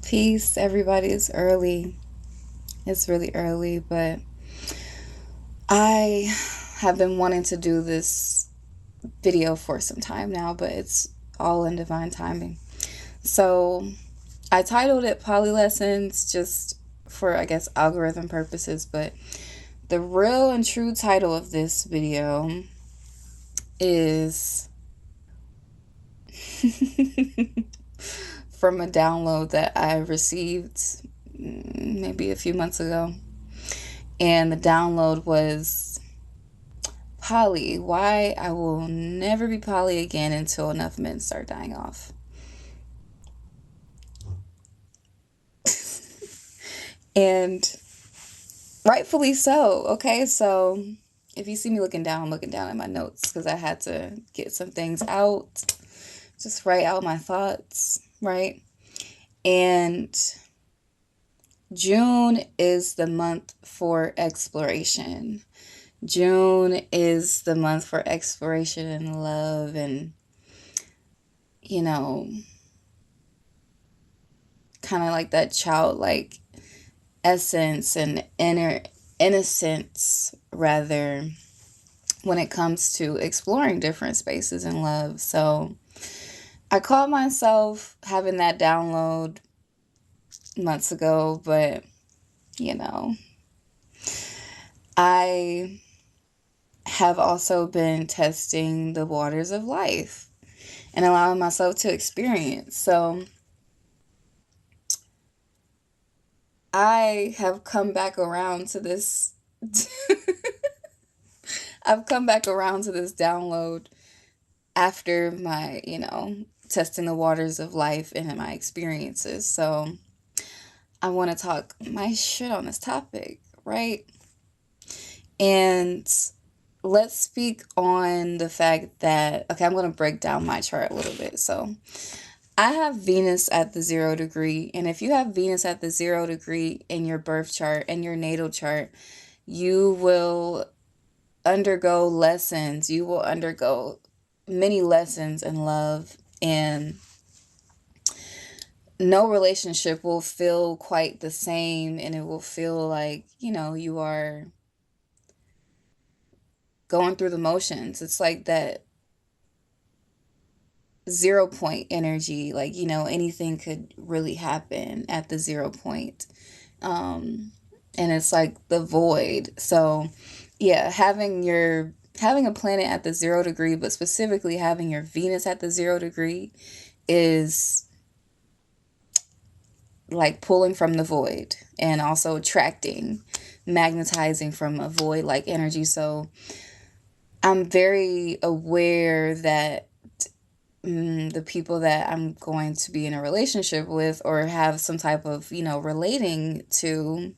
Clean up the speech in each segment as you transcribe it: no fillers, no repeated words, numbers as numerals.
Peace, everybody. It's early. It's really early, but I have been wanting to do this video for some time now, but it's all in divine timing. So I titled it Poly Lessons just for, I guess, algorithm purposes, but the real and true title of this video is from a download that I received maybe a few months ago. And the download was poly. Why I will never be poly again until enough men start dying off. And rightfully so. Okay, so if you see me looking down, I'm looking down at my notes because I had to get some things out, just write out my thoughts, right? And June is the month for exploration. June is the month for exploration and love and, you know, kind of like that childlike essence and inner innocence, rather, when it comes to exploring different spaces in love. So I caught myself having that download months ago, but you know, I have also been testing the waters of life and allowing myself to experience. So I have come back around to this. I've come back around to this download after my, testing the waters of life and my experiences. So I want to talk my shit on this topic, right? And let's speak on the fact that, okay, I'm going to break down my chart a little bit. So I have Venus at the 0 degree. And if you have Venus at the 0 degree in your birth chart and your natal chart, you will undergo lessons. You will undergo many lessons in love, and no relationship will feel quite the same, and it will feel like, you are going through the motions. It's like that 0 point energy, like, anything could really happen at the 0 point. And it's like the void. So yeah, having a planet at the 0 degree, but specifically having your Venus at the 0 degree, is like pulling from the void and also attracting, magnetizing from a void like energy. So I'm very aware that the people that I'm going to be in a relationship with or have some type of, relating to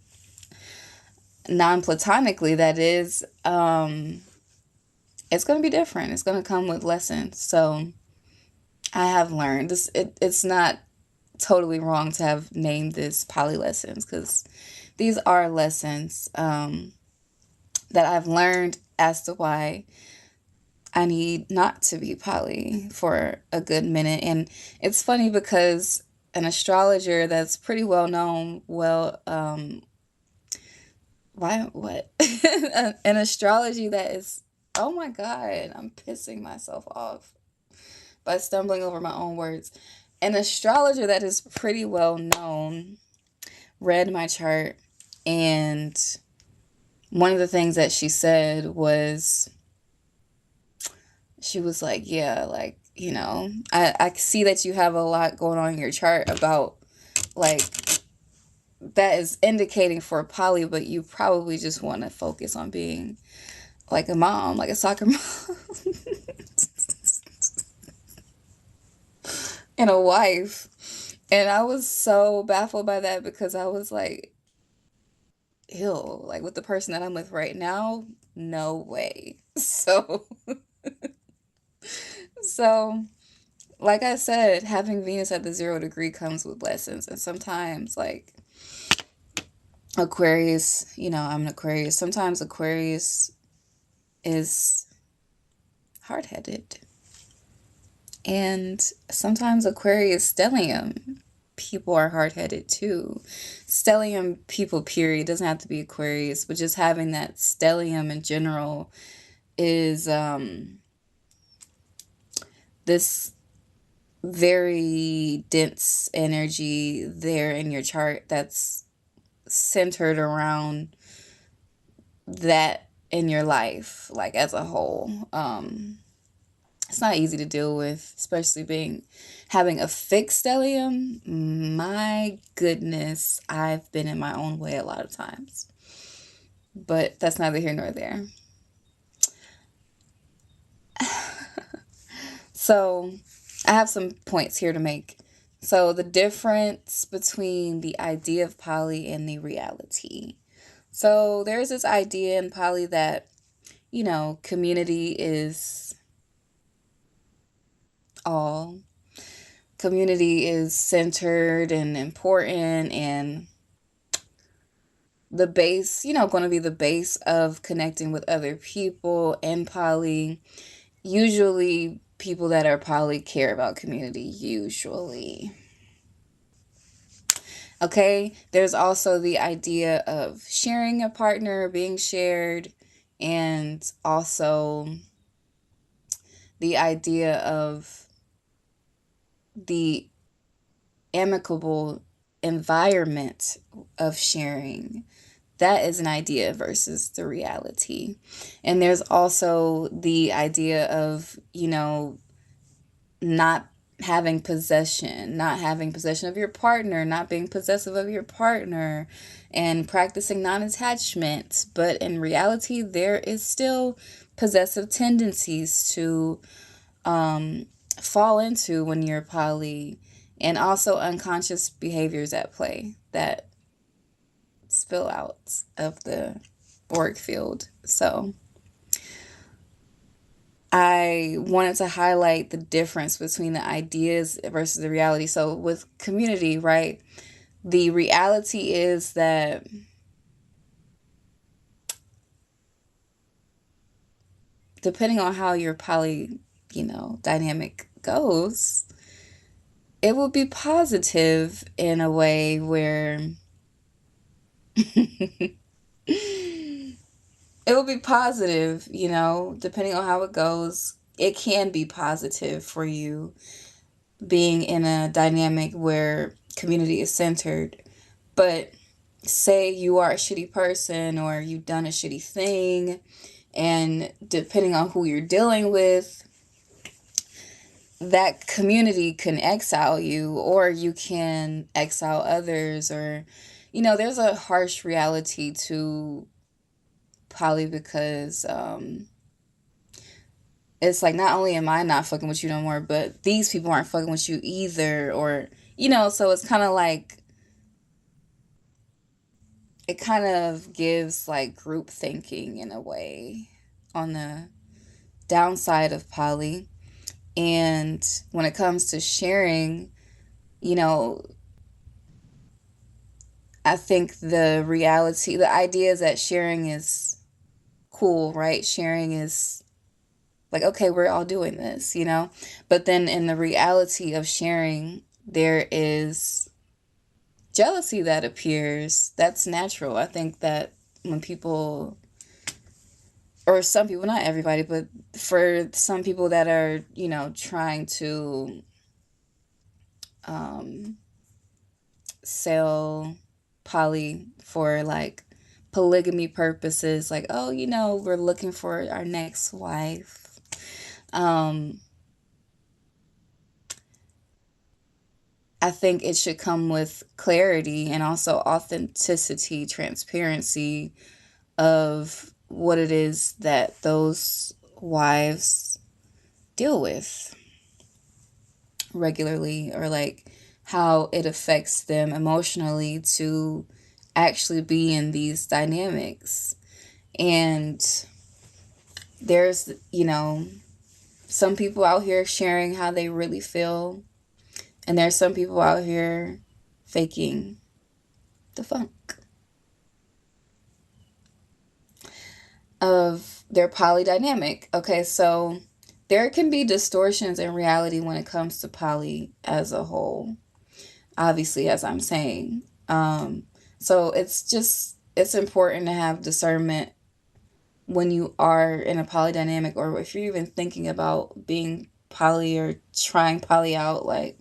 non-platonically, that is, it's going to be different. It's going to come with lessons. So I have learned this. It's not totally wrong to have named this poly lessons, because these are lessons that I've learned as to why I need not to be poly for a good minute. And it's funny because an astrologer that's pretty well known, why, what? An astrology that is, oh my God, I'm pissing myself off by stumbling over my own words. An astrologer that is pretty well known read my chart, and one of the things that she said was, she was like, yeah, like, I see that you have a lot going on in your chart about, like, that is indicating for poly, but you probably just want to focus on being like a mom, like a soccer mom, and a wife. And I was so baffled by that because I was like, ew, like with the person that I'm with right now, no way. So like I said, having Venus at the 0 degree comes with lessons. And sometimes, like, Aquarius, I'm an Aquarius. Sometimes Aquarius is hard headed. And sometimes Aquarius stellium, people are hard-headed too. Stellium people, period, doesn't have to be Aquarius, but just having that stellium in general is this very dense energy there in your chart that's centered around that in your life, like as a whole. It's not easy to deal with, especially having a fixed stellium. My goodness, I've been in my own way a lot of times, but that's neither here nor there. So I have some points here to make. So the difference between the idea of poly and the reality. So there's this idea in poly that, community is all. Community is centered and important and the base, going to be the base of connecting with other people in poly. Usually people that are poly care about community, usually. Okay, there's also the idea of sharing a partner, being shared, and also the idea of the amicable environment of sharing. That is an idea versus the reality. And there's also the idea of, not not having possession of your partner, not being possessive of your partner, and practicing non attachment. But in reality, there is still possessive tendencies to fall into when you're poly, and also unconscious behaviors at play that spill out of the auric field. So I wanted to highlight the difference between the ideas versus the reality. So with community, right, the reality is that depending on how your poly, dynamic goes, it will be positive in a way where it will be positive, depending on how it goes. It can be positive for you being in a dynamic where community is centered. But say you are a shitty person or you've done a shitty thing, and depending on who you're dealing with, that community can exile you, or you can exile others, or, there's a harsh reality to poly because it's like not only am I not fucking with you no more, but these people aren't fucking with you either, or, so it's kind of like, it kind of gives like group thinking in a way on the downside of poly. And when it comes to sharing, you know, I think the idea is that sharing is cool, right? Sharing is like, okay, we're all doing this, But then in the reality of sharing, there is jealousy that appears. That's natural. I think that when people, or some people, not everybody, but for some people that are, trying to um, sell poly for like polygamy purposes, like, oh, we're looking for our next wife. I think it should come with clarity and also authenticity, transparency of what it is that those wives deal with regularly, or like how it affects them emotionally to actually be in these dynamics. And there's, some people out here sharing how they really feel, and there's some people out here faking the funk of their polydynamic. Okay, so there can be distortions in reality when it comes to poly as a whole. obviously, as I'm saying. So it's important to have discernment when you are in a polydynamic, or if you're even thinking about being poly or trying poly out, like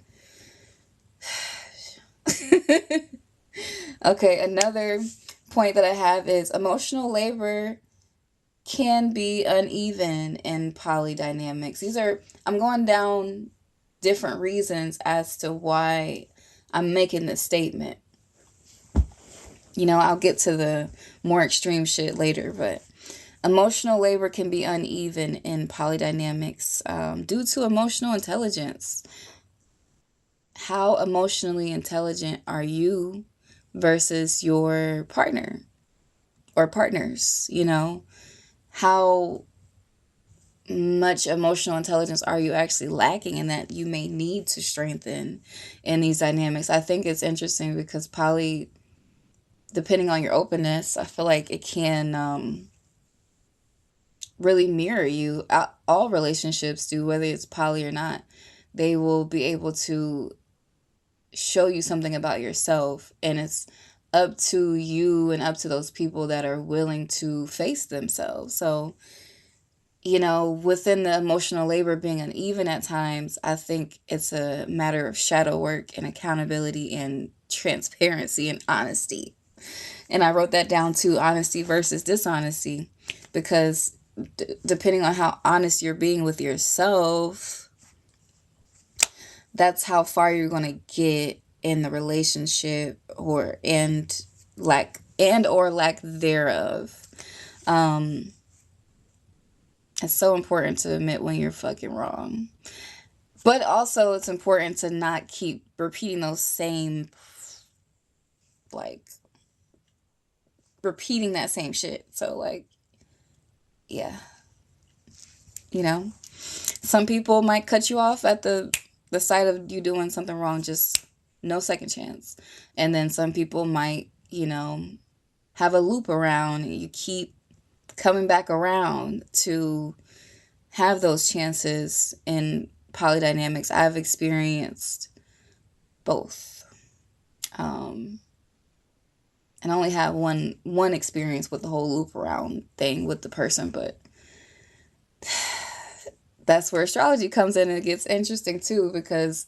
okay, another point that I have is emotional labor can be uneven in polydynamics. I'm going down different reasons as to why I'm making this statement. I'll get to the more extreme shit later, but emotional labor can be uneven in polydynamics due to emotional intelligence. How emotionally intelligent are you versus your partner or partners? How much emotional intelligence are you actually lacking and that you may need to strengthen in these dynamics? I think it's interesting because poly, depending on your openness, I feel like it can really mirror you. All relationships do, whether it's poly or not. They will be able to show you something about yourself, and it's up to you and up to those people that are willing to face themselves. So, within the emotional labor being uneven at times, I think it's a matter of shadow work and accountability and transparency and honesty. And I wrote that down too, honesty versus dishonesty, because depending on how honest you're being with yourself, that's how far you're going to get in the relationship or lack thereof. Um, it's so important to admit when you're fucking wrong. But also it's important to not keep repeating those same, like, repeating that same shit. So, like, yeah, you know, some people might cut you off at the sight of you doing something wrong, just no second chance. And then some people might, have a loop around, and you keep coming back around to have those chances in polydynamics. I've experienced both. Um, and I only have one experience with the whole loop around thing with the person, but that's where astrology comes in, and it gets interesting too, because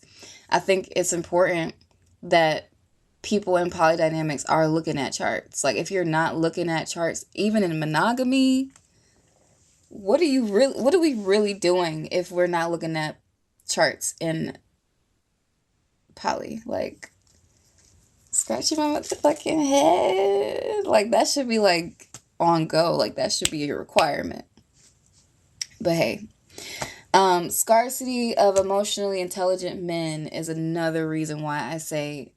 I think it's important that people in polydynamics are looking at charts. Like, if you're not looking at charts, even in monogamy, what are we really doing if we're not looking at charts in poly? Like, scratching my motherfucking head. Like, that should be like on go. Like, that should be a requirement. But hey, scarcity of emotionally intelligent men is another reason why I say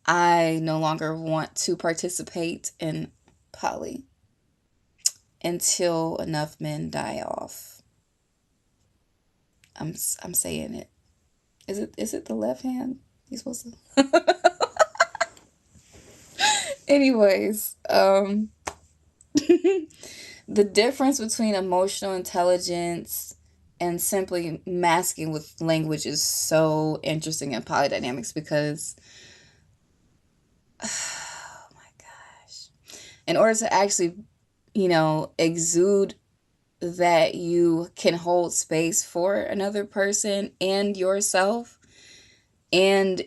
I no longer want to participate in poly until enough men die off. I'm saying it. Is it the left hand? You supposed to? Anyways, the difference between emotional intelligence and simply masking with language is so interesting in polydynamics, because oh my gosh, in order to actually, exude that you can hold space for another person and yourself, and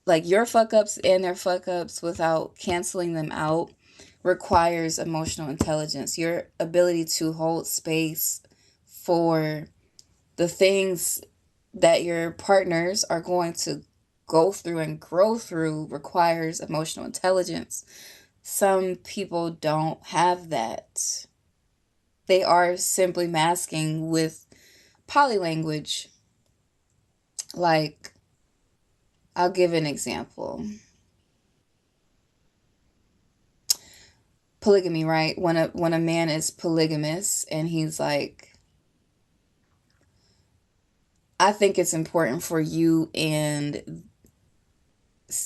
like your fuck ups and their fuck ups without canceling them out, requires emotional intelligence. Your ability to hold space for the things that your partners are going to go through and grow through requires emotional intelligence. Some people don't have that. They are simply masking with poly language. Like, I'll give an example. Polygamy, right? When a man is polygamous and he's like, I think it's important for you, and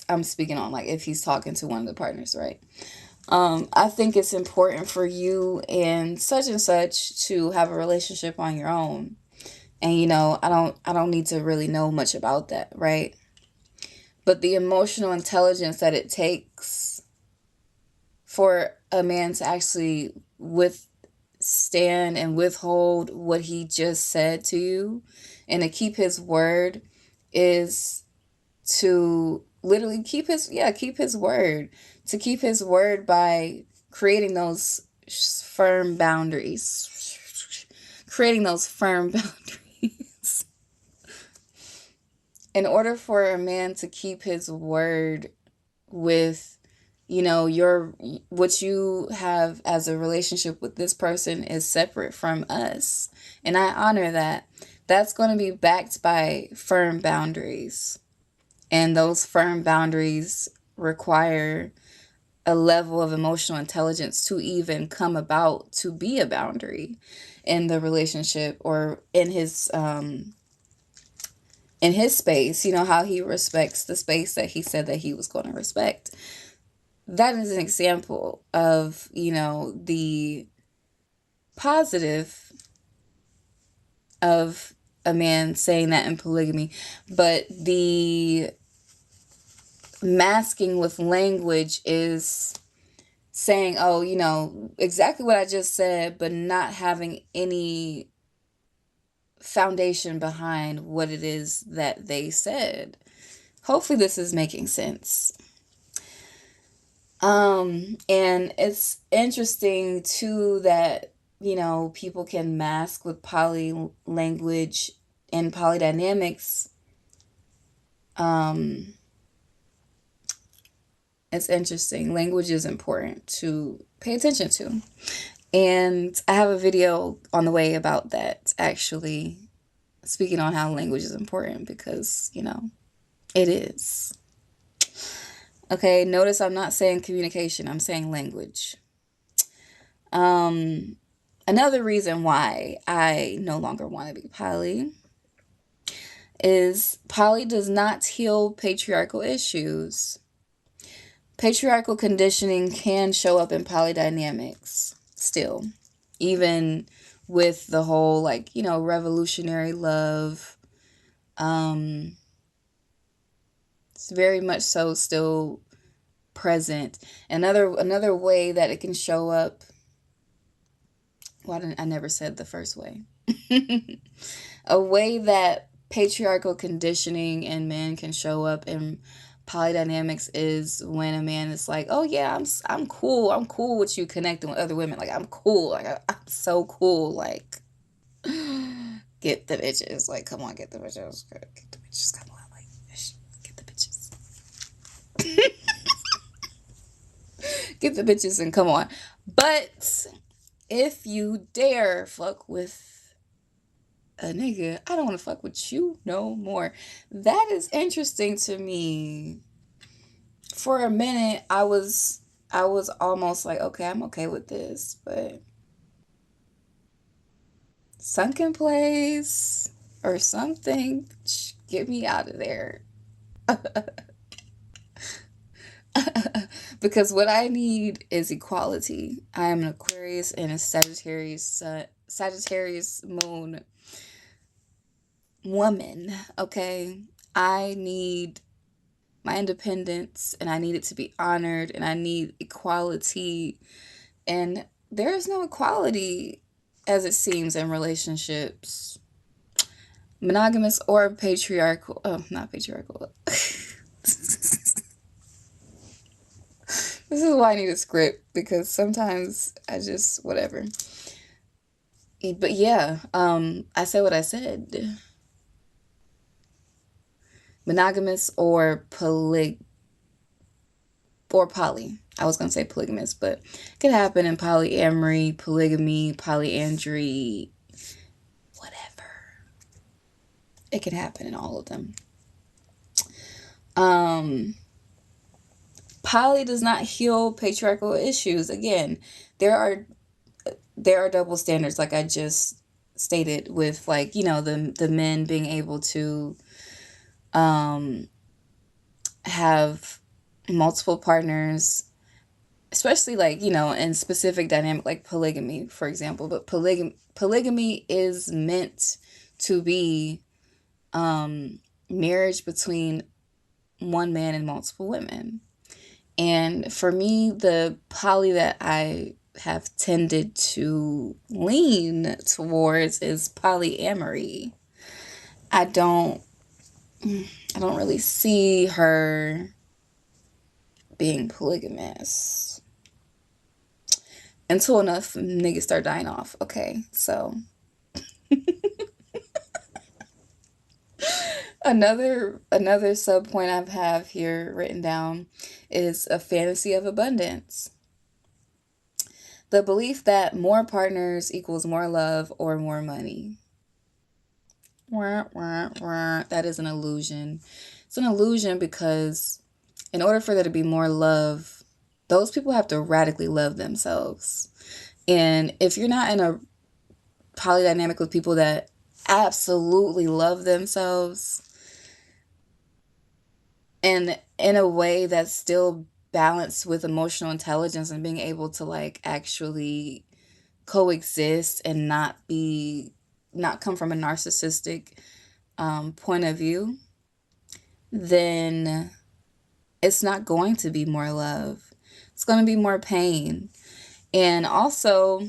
I'm speaking on, like, if he's talking to one of the partners, right? I think it's important for you and such to have a relationship on your own. And I don't need to really know much about that, right? but the emotional intelligence that it takes for a man to actually withstand and withhold what he just said to you and to keep his word is to literally keep his word, to keep his word by creating those firm boundaries, creating those firm boundaries. In order for a man to keep his word with, your what you have as a relationship with this person is separate from us, and I honor that. That's going to be backed by firm boundaries, and those firm boundaries require a level of emotional intelligence to even come about to be a boundary in the relationship or in his space, how he respects the space that he said that he was going to respect. That is an example of, the positive of a man saying that in polygamy, but the masking with language is saying, oh, exactly what I just said, but not having any foundation behind what it is that they said. Hopefully this is making sense. And it's interesting too that, people can mask with poly language and polydynamics. It's interesting. Language is important to pay attention to. And I have a video on the way about that, actually, speaking on how language is important because, it is. Okay, notice I'm not saying communication, I'm saying language. Another reason why I no longer want to be poly is poly does not heal patriarchal issues. Patriarchal conditioning can show up in polydynamics still, even with the whole, revolutionary love. It's very much so still present. Another way that it can show up. Well, I never said the first way. A way that patriarchal conditioning in men can show up in polydynamics is when a man is like, "Oh yeah, I'm cool. I'm cool with you connecting with other women. Like I'm cool. Like I'm so cool. Like get the bitches. Like come on, get the bitches. Get the bitches. Come on, like get the bitches. Get the bitches and come on." But if you dare fuck with a nigga, I don't want to fuck with you no more. That is interesting to me. For a minute, I was almost like, okay, I'm okay with this, but sunken place or something, get me out of there. Because what I need is equality. I am an Aquarius and a Sagittarius moon woman, okay? I need my independence and I need it to be honored and I need equality. And there is no equality as it seems in relationships, monogamous or patriarchal. Oh, not patriarchal. This is why I need a script because sometimes I just whatever. But yeah, I said what I said. Monogamous or poly. I was gonna say polygamous, but it could happen in polyamory, polygamy, polyandry, whatever. It could happen in all of them. Poly does not heal patriarchal issues. Again, there are double standards, like I just stated, with the men being able to have multiple partners, especially in specific dynamic like polygamy, for example. But polygamy is meant to be marriage between one man and multiple women. And for me, the poly that I have tended to lean towards is polyamory. I don't I don't really see her being polygamous until enough niggas start dying off. Okay, so another sub point I have here written down is a fantasy of abundance. The belief that more partners equals more love or more money. Wah, wah, wah. That is an illusion. It's an illusion because in order for there to be more love, those people have to radically love themselves. And if you're not in a polydynamic with people that absolutely love themselves and in a way that's still balanced with emotional intelligence and being able to like actually coexist and not come from a narcissistic point of view, then it's not going to be more love. It's going to be more pain. And also,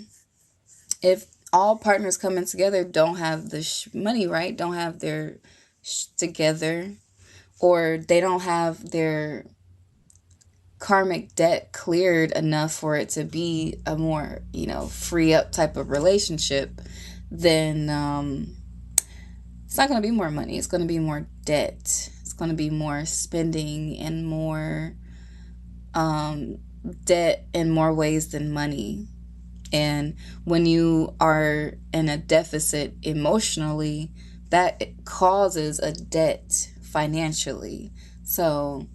if all partners coming together don't have the money, right? Don't have their together, or they don't have their karmic debt cleared enough for it to be a more, free up type of relationship, then it's not going to be more money. It's going to be more debt. It's going to be more spending and more debt in more ways than money. And when you are in a deficit emotionally, that causes a debt financially. So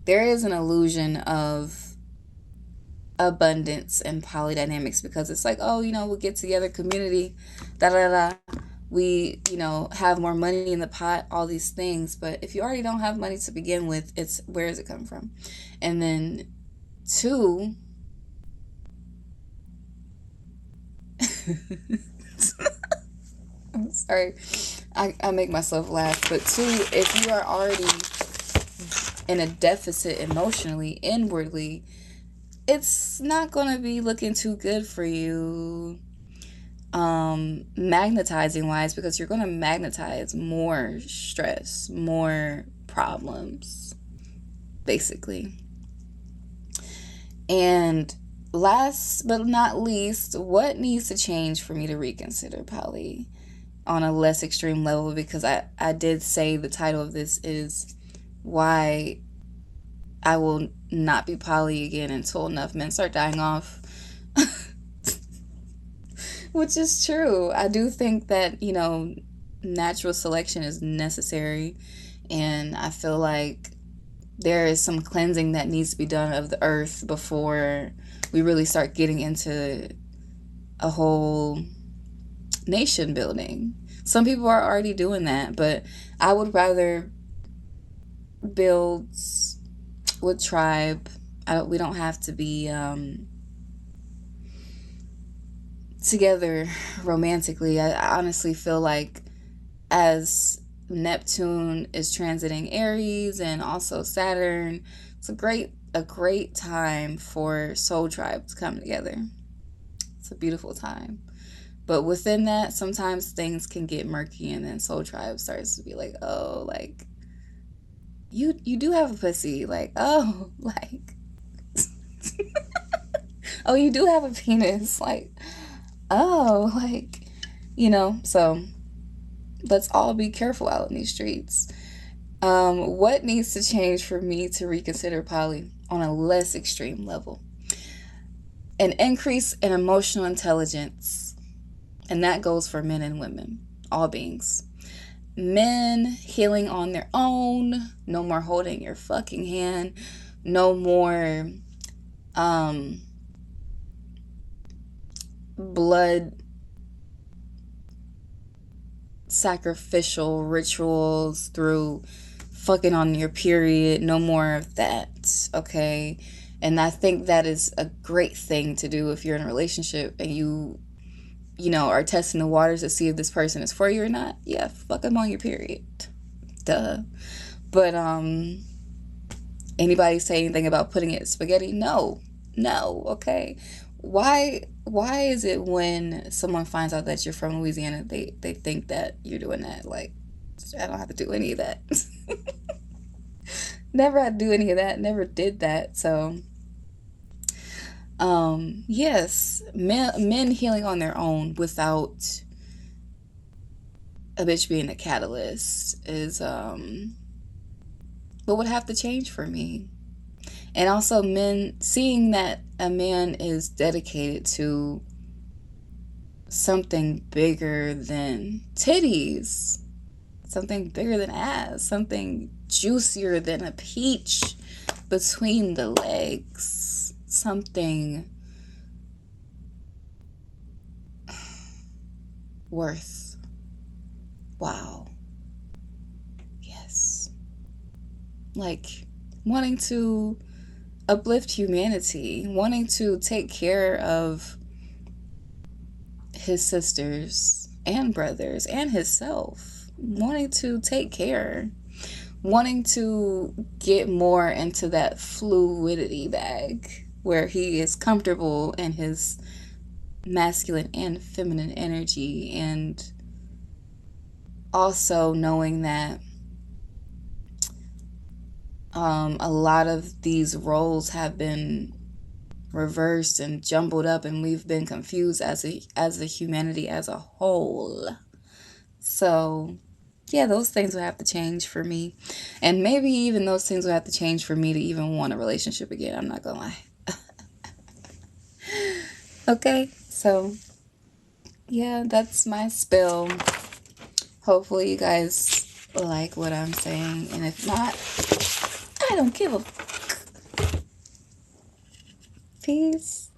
there is an illusion of abundance and polydynamics because it's like, oh, we'll get together, community, da da da. We, have more money in the pot, all these things. But if you already don't have money to begin with, it's where is it coming from? And then two, I'm sorry, I make myself laugh. But two, if you are already in a deficit emotionally, inwardly, it's not going to be looking too good for you magnetizing wise, because you're going to magnetize more stress, more problems, basically. And last but not least, what needs to change for me to reconsider poly on a less extreme level? Because I did say the title of this is why I will not be poly again until enough men start dying off. Which is true. I do think that, natural selection is necessary. And I feel like there is some cleansing that needs to be done of the earth before we really start getting into a whole nation building. Some people are already doing that, but I would rather build with tribe. We don't have to be together romantically. I honestly feel like as Neptune is transiting Aries and also Saturn, it's a great time for soul tribe to come together. It's a beautiful time. But within that, sometimes things can get murky, and then soul tribe starts to be like, oh, like you do have a pussy, like, oh, like oh, you do have a penis, like, oh, like, so let's all be careful out in these streets. What needs to change for me to reconsider poly on a less extreme level? An increase in emotional intelligence, and that goes for men and women, all beings. Men healing on their own, no more holding your fucking hand, no more blood sacrificial rituals through fucking on your period. No more of that, okay? And I think that is a great thing to do if you're in a relationship and you are testing the waters to see if this person is for you or not. Yeah, fuck them on your period. Duh. But anybody say anything about putting it in spaghetti? No. No, okay. Why is it when someone finds out that you're from Louisiana, they think that you're doing that? Like, I don't have to do any of that. Never had to do any of that. Never did that. So, yes, men healing on their own without a bitch being a catalyst is what would have to change for me. And also men seeing that a man is dedicated to something bigger than titties, something bigger than ass, something juicier than a peach between the legs, something worth. Wow. Yes. Like wanting to uplift humanity, wanting to take care of his sisters and brothers and himself, wanting to take care, wanting to get more into that fluidity bag where he is comfortable in his masculine and feminine energy, and also knowing that a lot of these roles have been reversed and jumbled up, and we've been confused as a humanity as a whole. So yeah, those things will have to change for me, and maybe even those things will have to change for me to even want a relationship again. I'm not gonna lie. Okay, so yeah, that's my spill. Hopefully you guys like what I'm saying, and if not, I don't give a fuck. Peace.